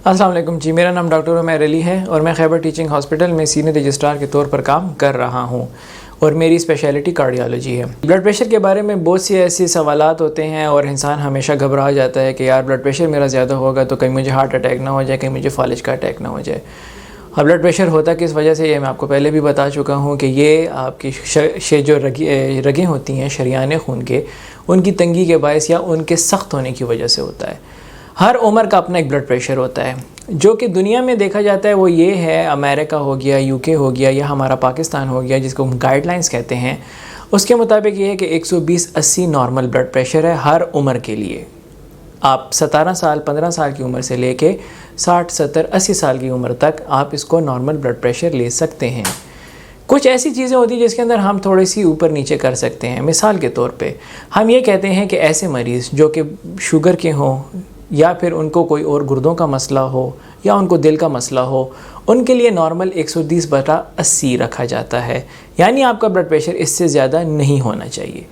अस्सलाम वालेकुम जी, मेरा नाम डॉक्टर उमैर अली है और मैं खैबर टीचिंग हॉस्पिटल में सीनियर रजिस्ट्रार के तौर पर काम कर रहा हूँ और मेरी स्पेशलिटी कार्डियोलॉजी है। ब्लड प्रेशर के बारे में बहुत सी ऐसी सवालात होते हैं और इंसान हमेशा घबरा जाता है कि यार ब्लड प्रेशर मेरा ज़्यादा होगा तो कहीं मुझे हार्ट अटैक ना हो जाए, कहीं मुझे फालिज का अटैक ना हो जाए। अब ब्लड प्रेशर होता किस वजह से, ये मैं आपको पहले भी बता चुका हूँ कि ये आपकी जो रगें होती हैं शरीयान खून के, उनकी तंगी के बायस या उनके सख्त होने की वजह से होता है। हर उम्र का अपना एक ब्लड प्रेशर होता है जो कि दुनिया में देखा जाता है। वो ये है, अमेरिका हो गया, यूके हो गया या हमारा पाकिस्तान हो गया जिसको हम गाइडलाइंस कहते हैं, उसके मुताबिक ये है कि 120/80 नॉर्मल ब्लड प्रेशर है हर उम्र के लिए। आप 17 साल 15 साल की उम्र से लेके 60 70 80 साल की उम्र तक आप इसको नॉर्मल ब्लड प्रेशर ले सकते हैं। कुछ ऐसी चीज़ें होती हैं जिसके अंदर हम थोड़ी सी ऊपर नीचे कर सकते हैं। मिसाल के तौर पे हम ये कहते हैं कि ऐसे मरीज़ जो कि शुगर के हों या फिर उनको कोई और गुर्दों का मसला हो या उनको दिल का मसला हो, उनके लिए नॉर्मल 120/80 रखा जाता है, यानी आपका ब्लड प्रेशर इससे ज़्यादा नहीं होना चाहिए।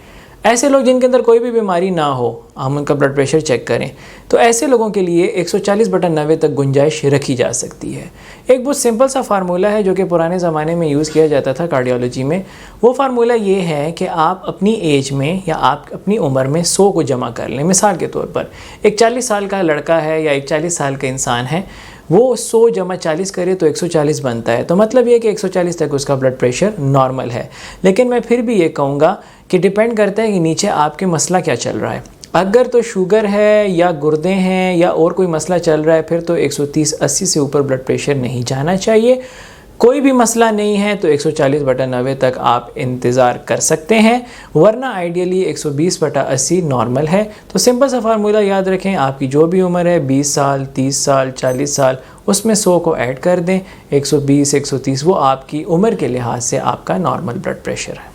ऐसे लोग जिनके अंदर कोई भी बीमारी ना हो, हम उनका ब्लड प्रेशर चेक करें तो ऐसे लोगों के लिए 140/90 तक गुंजाइश रखी जा सकती है। एक बहुत सिंपल सा फार्मूला है जो कि पुराने ज़माने में यूज़ किया जाता था कार्डियोलॉजी में। वो फार्मूला ये है कि आप अपनी एज में या आप अपनी उम्र में 100 को जमा कर लें। मिसाल के तौर पर एक 40 साल का लड़का है या एक 40 साल का इंसान है, वो 100 + 40 करे तो 140 बनता है। तो मतलब ये कि 140 तक उसका ब्लड प्रेशर नॉर्मल है। लेकिन मैं फिर भी ये कहूँगा कि डिपेंड करता है कि नीचे आपके मसला क्या चल रहा है। अगर तो शुगर है या गुर्दे हैं या और कोई मसला चल रहा है, फिर तो 130/80 से ऊपर ब्लड प्रेशर नहीं जाना चाहिए। कोई भी मसला नहीं है तो 140/90 तक आप इंतज़ार कर सकते हैं, वरना आइडियली 120/80 नॉर्मल है। तो सिंपल सा फार्मूला याद रखें, आपकी जो भी उम्र है 20 साल 30 साल 40 साल, उसमें 100 को ऐड कर दें, 120 130 वो आपकी उम्र के लिहाज से आपका नॉर्मल ब्लड प्रेशर है।